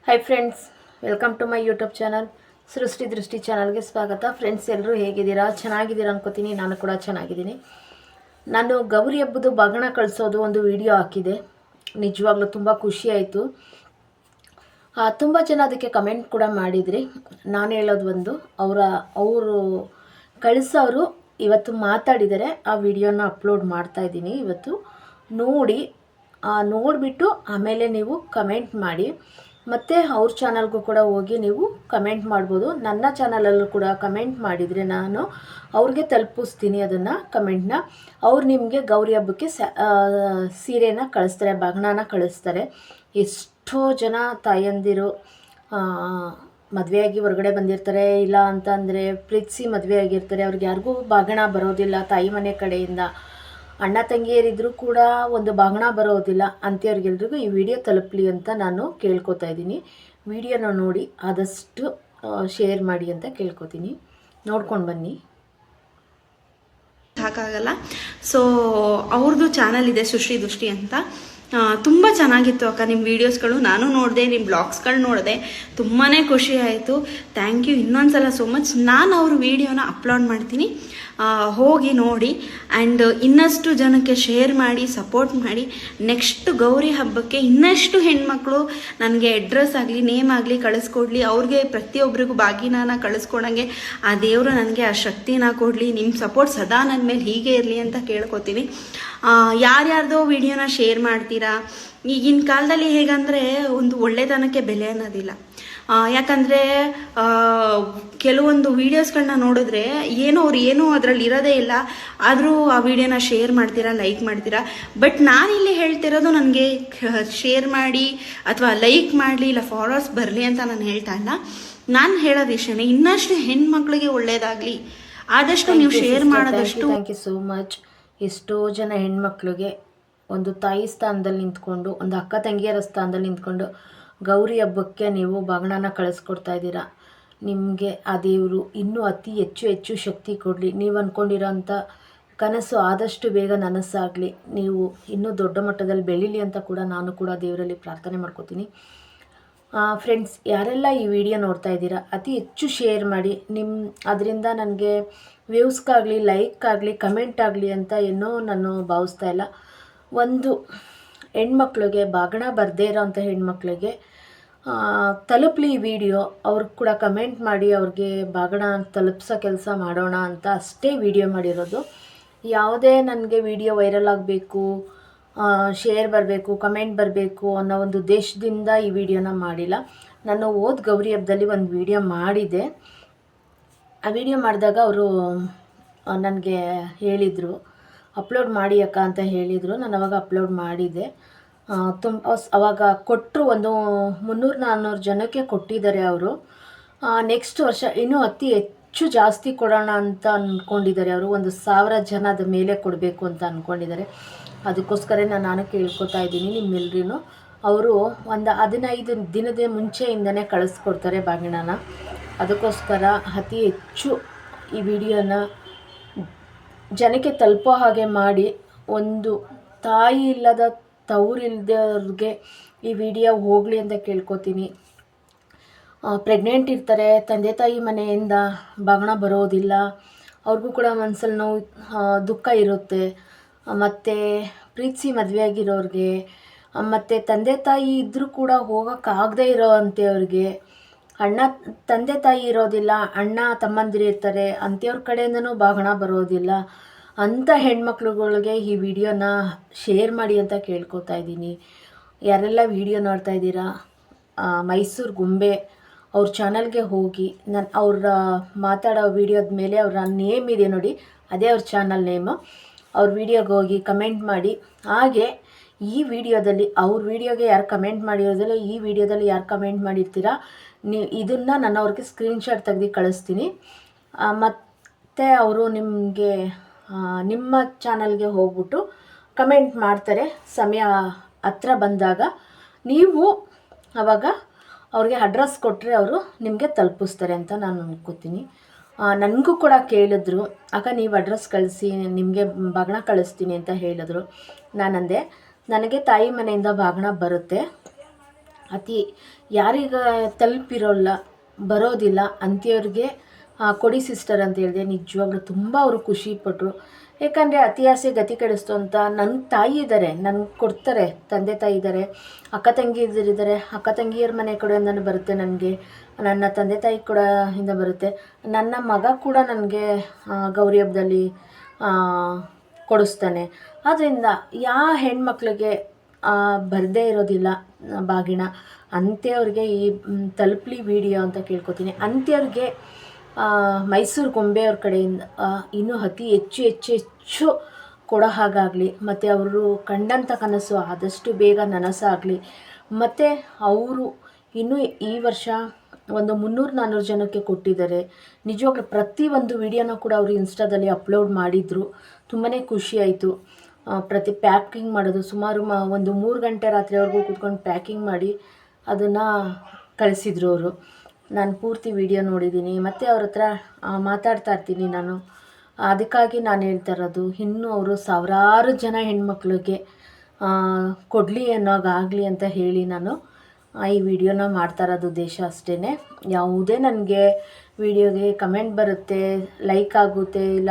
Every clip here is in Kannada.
Hi friends, welcome to my YouTube channel Srishti Drishti ಚಾನಲ್ಗೆ ಸ್ವಾಗತ. ಫ್ರೆಂಡ್ಸ್, ಎಲ್ಲರೂ ಹೇಗಿದ್ದೀರಾ? ಚೆನ್ನಾಗಿದ್ದೀರಾ ಅನ್ಕೋತೀನಿ. ನಾನು ಕೂಡ ಚೆನ್ನಾಗಿದ್ದೀನಿ. ನಾನು ಗೌರಿ ಹಬ್ಬದ ಬಾಗಣ ಕಳಿಸೋದು ಒಂದು ವಿಡಿಯೋ ಹಾಕಿದೆ. ನಿಜವಾಗ್ಲೂ ತುಂಬ ಖುಷಿ ಆಯಿತು. ತುಂಬ ಜನ ಅದಕ್ಕೆ ಕಮೆಂಟ್ ಕೂಡ ಮಾಡಿದ್ರಿ. ನಾನು ಹೇಳೋದು ಒಂದು, ಅವರು ಕಳಿಸೋರು ಇವತ್ತು ಮಾತಾಡಿದರೆ ಆ ವಿಡಿಯೋನ ಅಪ್ಲೋಡ್ ಮಾಡ್ತಾಯಿದ್ದೀನಿ. ಇವತ್ತು ನೋಡಿಬಿಟ್ಟು ಆಮೇಲೆ ನೀವು ಕಮೆಂಟ್ ಮಾಡಿ. ಮತ್ತು ಅವ್ರ ಚಾನಲ್ಗೂ ಕೂಡ ಹೋಗಿ ನೀವು ಕಮೆಂಟ್ ಮಾಡ್ಬೋದು. ನನ್ನ ಚಾನಲಲ್ಲೂ ಕೂಡ ಕಮೆಂಟ್ ಮಾಡಿದರೆ ನಾನು ಅವ್ರಿಗೆ ತಲುಪಿಸ್ತೀನಿ ಅದನ್ನು ಕಮೆಂಟ್ನ. ಅವ್ರು ನಿಮಗೆ ಗೌರಿ ಹಬ್ಬಕ್ಕೆ ಸೀರೆನ ಕಳಿಸ್ತಾರೆ, ಬಾಗಣನ ಕಳಿಸ್ತಾರೆ. ಎಷ್ಟೋ ಜನ ತಾಯಂದಿರು ಮದುವೆಯಾಗಿ ಹೊರಗಡೆ ಬಂದಿರ್ತಾರೆ, ಇಲ್ಲ ಅಂತಂದರೆ ಪ್ರೀತಿಸಿ ಮದುವೆ ಆಗಿರ್ತಾರೆ. ಅವ್ರಿಗೆ ಯಾರಿಗೂ ಬಾಗಣ ಬರೋದಿಲ್ಲ. ತಾಯಿ ಮನೆ ಕಡೆಯಿಂದ ಅಣ್ಣ ತಂಗಿಯರಿದ್ದರೂ ಕೂಡ ಒಂದು ಬಾಗಣ ಬರೋದಿಲ್ಲ. ಅಂಥವ್ರಿಗೆಲ್ರಿಗೂ ಈ ವಿಡಿಯೋ ತಲುಪಲಿ ಅಂತ ನಾನು ಕೇಳ್ಕೊತಾ ಇದ್ದೀನಿ. ವಿಡಿಯೋನ ನೋಡಿ ಆದಷ್ಟು ಶೇರ್ ಮಾಡಿ ಅಂತ ಕೇಳ್ಕೊತೀನಿ. ನೋಡ್ಕೊಂಡು ಬನ್ನಿ. ಸಾಕಾಗಲ್ಲ. ಸೊ ಅವ್ರದ್ದು ಚಾನಲ್ ಇದೆ ಸೃಷ್ಟಿ ದೃಷ್ಟಿ ಅಂತ. ತುಂಬ ಚೆನ್ನಾಗಿತ್ತು ಅಕ್ಕ ನಿಮ್ಮ ವೀಡಿಯೋಸ್ಗಳು. ನಾನು ನೋಡಿದೆ, ನಿಮ್ಮ ಬ್ಲಾಗ್ಸ್ಗಳು ನೋಡಿದೆ, ತುಂಬಾ ಖುಷಿ ಆಯಿತು. ಥ್ಯಾಂಕ್ ಯು ಇನ್ನೊಂದ್ಸಲ ಸೋ ಮಚ್. ನಾನು ಅವ್ರ ವೀಡಿಯೋನ ಅಪ್ಲೋಡ್ ಮಾಡ್ತೀನಿ, ಹೋಗಿ ನೋಡಿ. ಆ್ಯಂಡ್ ಇನ್ನಷ್ಟು ಜನಕ್ಕೆ ಶೇರ್ ಮಾಡಿ, ಸಪೋರ್ಟ್ ಮಾಡಿ. ನೆಕ್ಸ್ಟ್ ಗೌರಿ ಹಬ್ಬಕ್ಕೆ ಇನ್ನಷ್ಟು ಹೆಣ್ಮಕ್ಳು ನನಗೆ ಅಡ್ರೆಸ್ ಆಗಲಿ, ನೇಮ್ ಆಗಲಿ ಕಳಿಸ್ಕೊಡ್ಲಿ. ಅವ್ರಿಗೆ ಪ್ರತಿಯೊಬ್ಬರಿಗೂ ಬಾಗಿನಾನ ಕಳಿಸ್ಕೊಡಂಗೆ ಆ ದೇವರು ನನಗೆ ಆ ಶಕ್ತಿನ ಕೊಡಲಿ. ನಿಮ್ಮ ಸಪೋರ್ಟ್ ಸದಾ ನನ್ನ ಮೇಲೆ ಹೀಗೆ ಇರಲಿ ಅಂತ ಕೇಳ್ಕೊತೀನಿ. ಯಾರ್ಯಾರ್ದೋ ವಿಡಿಯೋನ ಶೇರ್ ಮಾಡ್ತೀರಾ. ಈಗಿನ ಕಾಲದಲ್ಲಿ ಹೇಗಂದರೆ ಒಂದು ಒಳ್ಳೆತನಕ್ಕೆ ಬೆಲೆ ಅನ್ನೋದಿಲ್ಲ. ಯಾಕಂದರೆ ಕೆಲವೊಂದು ವೀಡಿಯೋಸ್ಗಳನ್ನ ನೋಡಿದ್ರೆ ಅವ್ರು ಅದರಲ್ಲಿ ಇರೋದೇ ಇಲ್ಲ, ಆದರೂ ಆ ವಿಡಿಯೋನ ಶೇರ್ ಮಾಡ್ತೀರಾ, ಲೈಕ್ ಮಾಡ್ತೀರಾ. ಬಟ್ ನಾನಿಲ್ಲಿ ಹೇಳ್ತಿರೋದು ನನಗೆ ಶೇರ್ ಮಾಡಿ ಅಥವಾ ಲೈಕ್ ಮಾಡಲಿ ಇಲ್ಲ ಫಾಲೋವರ್ಸ್ ಬರಲಿ ಅಂತ ನಾನು ಹೇಳ್ತಾ ಇಲ್ಲ. ನಾನು ಹೇಳೋದು ಇಷ್ಟೇ, ಇನ್ನಷ್ಟು ಹೆಣ್ಮಕ್ಳಿಗೆ ಒಳ್ಳೇದಾಗಲಿ. ಆದಷ್ಟು ನೀವು ಶೇರ್ ಮಾಡೋದಷ್ಟು. Thank you so much. ಎಷ್ಟೋ ಜನ ಹೆಣ್ಮಕ್ಳಿಗೆ ಒಂದು ತಾಯಿ ಸ್ಥಾನದಲ್ಲಿ ನಿಂತ್ಕೊಂಡು, ಒಂದು ಅಕ್ಕ ತಂಗಿಯರ ಸ್ಥಾನದಲ್ಲಿ ನಿಂತ್ಕೊಂಡು ಗೌರಿ ಹಬ್ಬಕ್ಕೆ ನೀವು ಬಾಗಣನ ಕಳಿಸ್ಕೊಡ್ತಾ ಇದ್ದೀರಾ. ನಿಮಗೆ ಆ ದೇವರು ಇನ್ನೂ ಅತಿ ಹೆಚ್ಚು ಶಕ್ತಿ ಕೊಡಲಿ. ನೀವು ಅಂದ್ಕೊಂಡಿರೋಂಥ ಕನಸು ಆದಷ್ಟು ಬೇಗ ನನಸಾಗಲಿ. ನೀವು ಇನ್ನೂ ದೊಡ್ಡ ಮಟ್ಟದಲ್ಲಿ ಬೆಳೀಲಿ ಅಂತ ಕೂಡ ನಾನು ಕೂಡ ದೇವರಲ್ಲಿ ಪ್ರಾರ್ಥನೆ ಮಾಡ್ಕೋತೀನಿ. ಫ್ರೆಂಡ್ಸ್, ಯಾರೆಲ್ಲ ಈ ವಿಡಿಯೋ ನೋಡ್ತಾ ಇದ್ದೀರಾ ಅತಿ ಹೆಚ್ಚು ಶೇರ್ ಮಾಡಿ. ಅದರಿಂದ ನನಗೆ ವ್ಯೂಸ್ಗಾಗಲಿ, ಲೈಕ್ ಆಗಲಿ, ಕಮೆಂಟ್ ಆಗಲಿ ಅಂತ ಏನೋ ನಾನು ಭಾವಿಸ್ತಾ ಇಲ್ಲ. ಒಂದು ಹೆಣ್ಮಕ್ಳಿಗೆ ಬಾಗಣ ಬರದೇ ಇರೋವಂಥ ಹೆಣ್ಮಕ್ಳಿಗೆ ತಲುಪಲಿ ಈ ವಿಡಿಯೋ. ಅವ್ರಿಗೆ ಕೂಡ ಕಮೆಂಟ್ ಮಾಡಿ ಅವ್ರಿಗೆ ಬಾಗಣ ತಲುಪಿಸೋ ಕೆಲಸ ಮಾಡೋಣ ಅಂತ ಅಷ್ಟೇ ವಿಡಿಯೋ ಮಾಡಿರೋದು. ಯಾವುದೇ ನನಗೆ ವಿಡಿಯೋ ವೈರಲ್ ಆಗಬೇಕು, ಶೇರ್ ಬರಬೇಕು, ಕಮೆಂಟ್ ಬರಬೇಕು ಅನ್ನೋ ಒಂದು ಉದ್ದೇಶದಿಂದ ಈ ವಿಡಿಯೋನ ಮಾಡಿಲ್ಲ. ನಾನು ಗೌರಿ ಹಬ್ಬದಲ್ಲಿ ಒಂದು ವಿಡಿಯೋ ಮಾಡಿದೆ. ಆ ವಿಡಿಯೋ ಮಾಡಿದಾಗ ಅವರು ನನಗೆ ಹೇಳಿದರು, ಅಪ್ಲೋಡ್ ಮಾಡಿ ಅಕ್ಕ ಅಂತ ಹೇಳಿದರು. ನಾನು ಅವಾಗ ಅಪ್ಲೋಡ್ ಮಾಡಿದೆ. ಅವಾಗ ಕೊಟ್ಟರು, ಒಂದು 300-400 ಜನಕ್ಕೆ ಕೊಟ್ಟಿದ್ದಾರೆ ಅವರು. ನೆಕ್ಸ್ಟ್ ವರ್ಷ ಇನ್ನೂ ಅತಿ ಹೆಚ್ಚು ಜಾಸ್ತಿ ಕೊಡೋಣ ಅಂತ ಅಂದ್ಕೊಂಡಿದ್ದಾರೆ ಅವರು. 1000 ಜನದ ಮೇಲೆ ಕೊಡಬೇಕು ಅಂತ ಅಂದ್ಕೊಂಡಿದ್ದಾರೆ. ಅದಕ್ಕೋಸ್ಕರ ನಾನು ಕೇಳ್ಕೊತಾ ಇದ್ದೀನಿ ನಿಮ್ಮೆಲ್ರೂ. ಅವರು ಒಂದು 15 ದಿನದ ಮುಂಚೆಯಿಂದನೇ ಕಳಿಸ್ಕೊಡ್ತಾರೆ ಬಾಗಿಣನ. ಅದಕ್ಕೋಸ್ಕರ ಅತಿ ಹೆಚ್ಚು ಈ ವಿಡಿಯೋನ ಜನಕ್ಕೆ ತಲುಪೋ ಹಾಗೆ ಮಾಡಿ, ಒಂದು ತಾಯಿ ಇಲ್ಲದ ತವರಿಲ್ಲದವ್ರಿಗೆ ಈ ವಿಡಿಯೋ ಹೋಗಲಿ ಅಂತ ಕೇಳ್ಕೊತೀನಿ. ಪ್ರೆಗ್ನೆಂಟ್ ಇರ್ತಾರೆ, ತಂದೆ ತಾಯಿ ಮನೆಯಿಂದ ಬಾಗಣ ಬರೋದಿಲ್ಲ, ಅವ್ರಿಗೂ ಕೂಡ ಮನಸ್ಸಲ್ಲಿ ನೋವು, ದುಃಖ ಇರುತ್ತೆ. ಮತ್ತು ಪ್ರೀತಿಸಿ ಮದುವೆಯಾಗಿರೋರಿಗೆ, ಮತ್ತು ತಂದೆ ತಾಯಿ ಇದ್ದರೂ ಕೂಡ ಹೋಗೋಕ್ಕಾಗದೇ ಇರೋ ಅಂಥವ್ರಿಗೆ, ತಂದೆ ತಾಯಿ ಇರೋದಿಲ್ಲ, ಅಣ್ಣ ತಮ್ಮಂದಿರು ಇರ್ತಾರೆ, ಅಂಥವ್ರ ಕಡೆಯಿಂದನೂ ಬಾಗಣ ಬರೋದಿಲ್ಲ. ಅಂಥ ಹೆಣ್ಮಕ್ಳುಗಳಿಗೆ ಈ ವಿಡಿಯೋನ ಶೇರ್ ಮಾಡಿ ಅಂತ ಕೇಳ್ಕೊತಾ ಇದ್ದೀನಿ. ಯಾರೆಲ್ಲ ವಿಡಿಯೋ ನೋಡ್ತಾ ಇದ್ದೀರಾ, ಮೈಸೂರು ಗೊಂಬೆ ಅವ್ರ ಚಾನಲ್ಗೆ ಹೋಗಿ, ಅವ್ರ ಮಾತಾಡೋ ವಿಡಿಯೋದ ಮೇಲೆ ಅವರ ನೇಮ್ ಇದೆ ನೋಡಿ, ಅದೇ ಅವ್ರ ಚಾನಲ್ ನೇಮು. ಅವ್ರ ವಿಡಿಯೋಗೆ ಹೋಗಿ ಕಮೆಂಟ್ ಮಾಡಿ. ಹಾಗೆ ಈ ವಿಡಿಯೋದಲ್ಲಿ ಅವ್ರ ವಿಡಿಯೋಗೆ ಯಾರು ಕಮೆಂಟ್ ಮಾಡಿರೋದಿಲ್ಲ, ಈ ವಿಡಿಯೋದಲ್ಲಿ ಯಾರು ಕಮೆಂಟ್ ಮಾಡಿರ್ತೀರಾ ಇದನ್ನು ನಾನು ಅವ್ರಿಗೆ ಸ್ಕ್ರೀನ್ಶಾಟ್ ತೆಗೆದು ಕಳಿಸ್ತೀನಿ. ಮತ್ತು ಅವರು ನಿಮಗೆ ನಿಮ್ಮ ಚಾನಲ್ಗೆ ಹೋಗ್ಬಿಟ್ಟು ಕಮೆಂಟ್ ಮಾಡ್ತಾರೆ. ಸಮಯ ಹತ್ರ ಬಂದಾಗ ನೀವು ಆವಾಗ ಅವ್ರಿಗೆ ಅಡ್ರೆಸ್ ಕೊಟ್ಟರೆ ಅವರು ನಿಮಗೆ ತಲುಪಿಸ್ತಾರೆ ಅಂತ ನಾನು ಅನ್ಕೋತೀನಿ. ನನಗೂ ಕೂಡ ಕೇಳಿದ್ರು, ಆಗ ನೀವು ಅಡ್ರೆಸ್ ಕಳಿಸಿ, ನಿಮಗೆ ಬಾಗಣ ಕಳಿಸ್ತೀನಿ ಅಂತ ಹೇಳಿದ್ರು. ನಾನಂದೆ, ನನಗೆ ತಾಯಿ ಮನೆಯಿಂದ ಬಾಗಣ ಬರುತ್ತೆ, ಅತಿ ಯಾರಿಗೆ ತಲುಪಿರೋಲ್ಲ ಬರೋದಿಲ್ಲ ಅಂಥವ್ರಿಗೆ ಕೊಡಿ ಸಿಸ್ಟರ್ ಅಂತ ಹೇಳಿದೆ. ನಿಜವಾಗ್ಲೂ ತುಂಬ ಅವರು ಖುಷಿಪಟ್ಟರು. ಯಾಕಂದರೆ ಅತಿ ಆಸೆ ಗತಿ ಕೆಡಿಸ್ತು ಅಂತ ನನ್ನ ತಾಯಿ ಇದ್ದಾರೆ, ನನಗೆ ಕೊಡ್ತಾರೆ, ತಂದೆ ತಾಯಿ ಇದ್ದಾರೆ, ಅಕ್ಕ ತಂಗಿಯರಿದ್ದಾರೆ. ಅಕ್ಕ ತಂಗಿಯರ ಮನೆ ಕಡೆಯಿಂದನೂ ಬರುತ್ತೆ ನನಗೆ, ನನ್ನ ತಂದೆ ತಾಯಿ ಕೂಡ ಇಂದ ಬರುತ್ತೆ. ನನ್ನ ಮಗ ಕೂಡ ನನಗೆ ಗೌರಿ ಹಬ್ಬದಲ್ಲಿ ಕೊಡಿಸ್ತಾನೆ. ಆದ್ದರಿಂದ ಯಾವ ಹೆಣ್ಮಕ್ಳಿಗೆ ಬರದೇ ಇರೋದಿಲ್ಲ ಬಾಗಿಣ, ಅಂಥವ್ರಿಗೆ ಈ ತಲುಪಲಿ ವಿಡಿಯೋ ಅಂತ ಕೇಳ್ಕೊತೀನಿ. ಅಂಥವ್ರಿಗೆ ಮೈಸೂರು ಗೊಂಬೆಯವ್ರ ಕಡೆಯಿಂದ ಇನ್ನೂ ಅತಿ ಹೆಚ್ಚು ಕೊಡೋ ಹಾಗಾಗಲಿ, ಮತ್ತು ಅವರು ಕಂಡಂಥ ಕನಸು ಆದಷ್ಟು ಬೇಗ ನನಸಾಗಲಿ. ಮತ್ತು ಅವರು ಇನ್ನೂ ಈ ವರ್ಷ ಒಂದು 300-400 ಜನಕ್ಕೆ ಕೊಟ್ಟಿದ್ದಾರೆ. ನಿಜವಾಗ್ಲೂ ಪ್ರತಿಯೊಂದು ವಿಡಿಯೋನ ಕೂಡ ಅವರು ಇನ್ಸ್ಟಾದಲ್ಲಿ ಅಪ್ಲೋಡ್ ಮಾಡಿದರು. ತುಂಬಾ ಖುಷಿಯಾಯಿತು. ಪ್ರತಿ ಪ್ಯಾಕಿಂಗ್ ಮಾಡೋದು ಸುಮಾರು ಒಂದು 3 ಗಂಟೆ ರಾತ್ರಿವರೆಗೂ ಕೂತ್ಕೊಂಡು ಪ್ಯಾಕಿಂಗ್ ಮಾಡಿ ಅದನ್ನು ಕಳಿಸಿದ್ರು ಅವರು. ನಾನು ಪೂರ್ತಿ ವಿಡಿಯೋ ನೋಡಿದ್ದೀನಿ, ಮತ್ತು ಅವ್ರ ಹತ್ರ ಮಾತಾಡ್ತಾ ಇರ್ತೀನಿ ನಾನು. ಅದಕ್ಕಾಗಿ ನಾನು ಹೇಳ್ತಾ ಇರೋದು, ಇನ್ನೂ ಅವರು ಸಾವಿರಾರು ಜನ ಹೆಣ್ಮಕ್ಳಿಗೆ ಕೊಡಲಿ ಅನ್ನೋಗಾಗಲಿ ಅಂತ ಹೇಳಿ ನಾನು ಈ ವಿಡಿಯೋನ ಮಾಡ್ತಾ ಇರೋದು ಉದ್ದೇಶ ಅಷ್ಟೇ. ಯಾವುದೇ ನನಗೆ ವಿಡಿಯೋಗೆ ಕಮೆಂಟ್ ಬರುತ್ತೆ, ಲೈಕ್ ಆಗುತ್ತೆ, ಇಲ್ಲ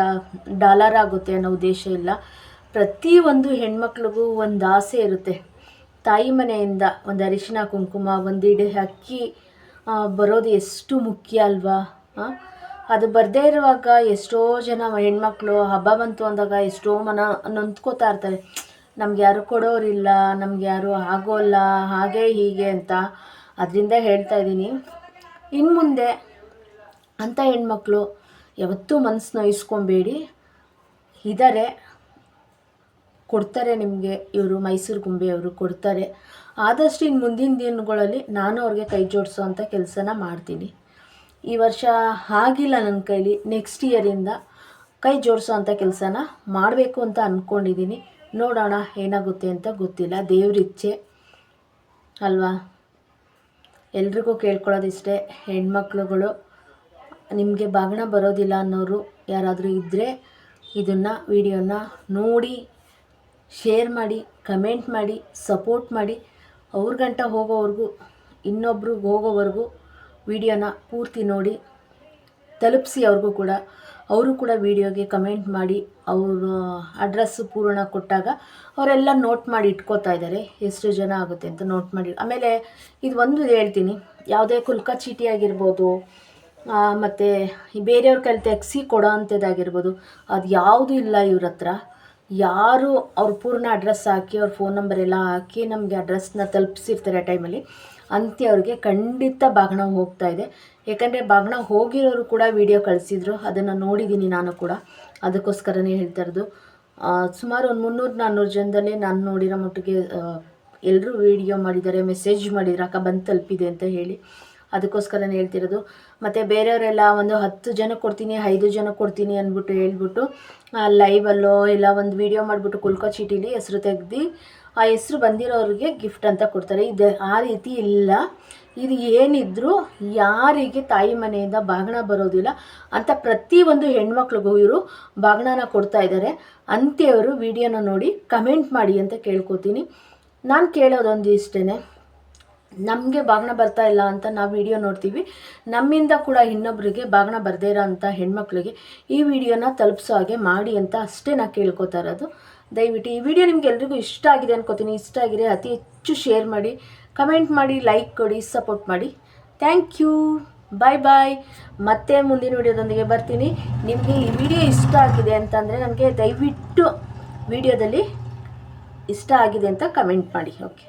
ಡಾಲರ್ ಆಗುತ್ತೆ ಅನ್ನೋ ಉದ್ದೇಶ ಇಲ್ಲ. ಪ್ರತಿಯೊಂದು ಹೆಣ್ಮಕ್ಳಿಗೂ ಒಂದು ಆಸೆ ಇರುತ್ತೆ. ತಾಯಿ ಮನೆಯಿಂದ ಒಂದು ಅರಿಶಿನ ಕುಂಕುಮ, ಒಂದಿಡೆ ಅಕ್ಕಿ ಬರೋದು ಎಷ್ಟು ಮುಖ್ಯ ಅಲ್ವಾ? ಅದು ಬರದೇ ಇರುವಾಗ ಎಷ್ಟೋ ಜನ ಹೆಣ್ಮಕ್ಳು ಹಬ್ಬ ಬಂತು ಅಂದಾಗ ಎಷ್ಟೋ ನೊಂದ್ಕೋತಾ ಇರ್ತಾರೆ, ನಮ್ಗೆ ಯಾರು ಕೊಡೋರಿಲ್ಲ, ನಮ್ಗೆ ಯಾರು ಆಗೋಲ್ಲ, ಹಾಗೆ ಹೀಗೆ ಅಂತ. ಅದರಿಂದ ಹೇಳ್ತಾ ಇದ್ದೀನಿ, ಇನ್ನು ಮುಂದೆ ಅಂಥ ಹೆಣ್ಮಕ್ಳು ಯಾವತ್ತೂ ಮನಸ್ಸು ನೋಯಿಸ್ಕೊಬೇಡಿ. ಇದ್ದಾರೆ, ಕೊಡ್ತಾರೆ ನಿಮಗೆ. ಇವರು ಮೈಸೂರು ಗೊಂಬೆಯವರು ಕೊಡ್ತಾರೆ. ಆದಷ್ಟು ಇನ್ನು ಮುಂದಿನ ದಿನಗಳಲ್ಲಿ ನಾನು ಅವ್ರಿಗೆ ಕೈ ಜೋಡಿಸೋ ಅಂಥ ಕೆಲಸನ ಮಾಡ್ತೀನಿ. ಈ ವರ್ಷ ಆಗಿಲ್ಲ ನನ್ನ ಕೈಲಿ, ನೆಕ್ಸ್ಟ್ ಇಯರಿಂದ ಕೈ ಜೋಡಿಸೋ ಅಂಥ ಕೆಲಸನ ಮಾಡಬೇಕು ಅಂತ ಅಂದ್ಕೊಂಡಿದ್ದೀನಿ. ನೋಡೋಣ ಏನಾಗುತ್ತೆ ಅಂತ ಗೊತ್ತಿಲ್ಲ, ದೇವ್ರ ಇಚ್ಛೆ ಅಲ್ವಾ. ಎಲ್ರಿಗೂ ಕೇಳ್ಕೊಳ್ಳೋದಿಷ್ಟೇ, ಹೆಣ್ಮಕ್ಳುಗಳು ನಿಮಗೆ ಬಾಗಿಣ ಬರೋದಿಲ್ಲ ಅನ್ನೋರು ಯಾರಾದರೂ ಇದ್ದರೆ ಇದನ್ನು ವಿಡಿಯೋನ ನೋಡಿ ಶೇರ್ ಮಾಡಿ, ಕಮೆಂಟ್ ಮಾಡಿ, ಸಪೋರ್ಟ್ ಮಾಡಿ. ಅವ್ರ ಗಂಟ ಹೋಗೋವರೆಗೂ, ಇನ್ನೊಬ್ರಿಗೆ ಹೋಗೋವರೆಗೂ ವಿಡಿಯೋನ ಪೂರ್ತಿ ನೋಡಿ ತಲುಪಿಸಿ. ಅವ್ರಿಗೂ ಕೂಡ ಅವರು ಕೂಡ ವಿಡಿಯೋಗೆ ಕಮೆಂಟ್ ಮಾಡಿ ಅವರು ಅಡ್ರೆಸ್ಸು ಪೂರ್ಣ ಕೊಟ್ಟಾಗ ಅವರೆಲ್ಲ ನೋಟ್ ಮಾಡಿ ಇಟ್ಕೋತಾ ಇದ್ದಾರೆ, ಎಷ್ಟು ಜನ ಆಗುತ್ತೆ ಅಂತ ನೋಟ್ ಮಾಡಿ. ಆಮೇಲೆ ಇದು ಒಂದು ಹೇಳ್ತೀನಿ, ಯಾವುದೇ ಕುಲ್ಕ ಚೀಟಿ ಆಗಿರ್ಬೋದು, ಮತ್ತು ಬೇರೆಯವ್ರ ಕೈಲಿ ತೆಗ್ಸಿ ಕೊಡೋ ಅಂಥದ್ದಾಗಿರ್ಬೋದು, ಅದು ಯಾವುದೂ ಇಲ್ಲ ಇವ್ರ ಹತ್ರ. ಯಾರು ಅವ್ರ ಪೂರ್ಣ ಅಡ್ರೆಸ್ ಹಾಕಿ, ಅವ್ರ ಫೋನ್ ನಂಬರ್ ಎಲ್ಲ ಹಾಕಿ ನಮಗೆ ಅಡ್ರೆಸ್ನ ತಲುಪಿಸಿರ್ತಾರೆ ಆ ಟೈಮಲ್ಲಿ, ಅಂಥವ್ರಿಗೆ ಖಂಡಿತ ಬಾಗಿಣ ಹೋಗ್ತಾ ಇದೆ. ಯಾಕಂದರೆ ಬಾಗಿಣ ಹೋಗಿರೋರು ಕೂಡ ವಿಡಿಯೋ ಕಳಿಸಿದ್ರು, ಅದನ್ನು ನೋಡಿದ್ದೀನಿ ನಾನು ಕೂಡ. ಅದಕ್ಕೋಸ್ಕರನೇ ಹೇಳ್ತಾ ಇರೋದು. ಸುಮಾರು ಒಂದು 300-400 ಜನದಲ್ಲಿ ನಾನು ನೋಡಿರೋ ಮಟ್ಟಿಗೆ ಎಲ್ಲರೂ ವಿಡಿಯೋ ಮಾಡಿದ್ದಾರೆ, ಮೆಸೇಜ್ ಮಾಡಿದ್ರು, ಅಕ್ಕ ಬಂದು ತಲುಪಿದೆ ಅಂತ ಹೇಳಿ. ಅದಕ್ಕೋಸ್ಕರನೇ ಹೇಳ್ತಿರೋದು. ಮತ್ತು ಬೇರೆಯವರೆಲ್ಲ ಒಂದು 10 ಜನಕ್ಕೆ ಕೊಡ್ತೀನಿ, 5 ಜನಕ್ಕೆ ಕೊಡ್ತೀನಿ ಅಂದ್ಬಿಟ್ಟು ಹೇಳ್ಬಿಟ್ಟು ಲೈವಲ್ಲೋ ಇಲ್ಲ ಒಂದು ವಿಡಿಯೋ ಮಾಡಿಬಿಟ್ಟು ಕುಲ್ಕೋ ಚೀಟಿಲಿ ಹೆಸರು ತೆಗ್ದು ಆ ಹೆಸರು ಬಂದಿರೋರಿಗೆ ಗಿಫ್ಟ್ ಅಂತ ಕೊಡ್ತಾರೆ. ಇದು ಆ ರೀತಿ ಇಲ್ಲ. ಇದು ಏನಿದ್ರೂ ಯಾರಿಗೆ ತಾಯಿ ಮನೆಯಿಂದ ಬಾಗಿಣ ಬರೋದಿಲ್ಲ ಅಂತ ಪ್ರತಿಯೊಂದು ಹೆಣ್ಮಕ್ಳಿಗೂ ಇವರು ಬಾಗಿಣನ ಕೊಡ್ತಾ ಇದ್ದಾರೆ. ಅಂಥವರು ವಿಡಿಯೋನ ನೋಡಿ ಕಮೆಂಟ್ ಮಾಡಿ ಅಂತ ಕೇಳ್ಕೊತೀನಿ. ನಾನು ಕೇಳೋದೊಂದು ಇಷ್ಟೇ, ನಮಗೆ ಬಾಗಿಣ ಬರ್ತಾ ಇಲ್ಲ ಅಂತ ನಾವು ವಿಡಿಯೋ ನೋಡ್ತೀವಿ, ನಮ್ಮಿಂದ ಕೂಡ ಇನ್ನೊಬ್ಬರಿಗೆ ಬಾಗಿಣ ಬರದೇ ಇರೋ ಅಂಥ ಹೆಣ್ಮಕ್ಳಿಗೆ ಈ ವಿಡಿಯೋನ ತಲುಪಿಸೋ ಹಾಗೆ ಮಾಡಿ ಅಂತ ಅಷ್ಟೇ ನಾನು ಕೇಳ್ಕೊತಾ ಇರೋದು. ದಯವಿಟ್ಟು ಈ ವಿಡಿಯೋ ನಿಮ್ಗೆ ಎಲ್ರಿಗೂ ಇಷ್ಟ ಆಗಿದೆ ಅನ್ಕೋತೀನಿ. ಇಷ್ಟ ಆಗಿದೆ ಅತಿ ಹೆಚ್ಚು ಶೇರ್ ಮಾಡಿ, ಕಮೆಂಟ್ ಮಾಡಿ, ಲೈಕ್ ಕೊಡಿ, ಸಪೋರ್ಟ್ ಮಾಡಿ. ಥ್ಯಾಂಕ್ ಯು, ಬಾಯ್ ಬಾಯ್. ಮತ್ತೆ ಮುಂದಿನ ವಿಡಿಯೋದೊಂದಿಗೆ ಬರ್ತೀನಿ. ನಿಮಗೆ ಈ ವಿಡಿಯೋ ಇಷ್ಟ ಆಗಿದೆ ಅಂತಂದರೆ ನನಗೆ ದಯವಿಟ್ಟು ವಿಡಿಯೋದಲ್ಲಿ ಇಷ್ಟ ಆಗಿದೆ ಅಂತ ಕಮೆಂಟ್ ಮಾಡಿ. ಓಕೆ.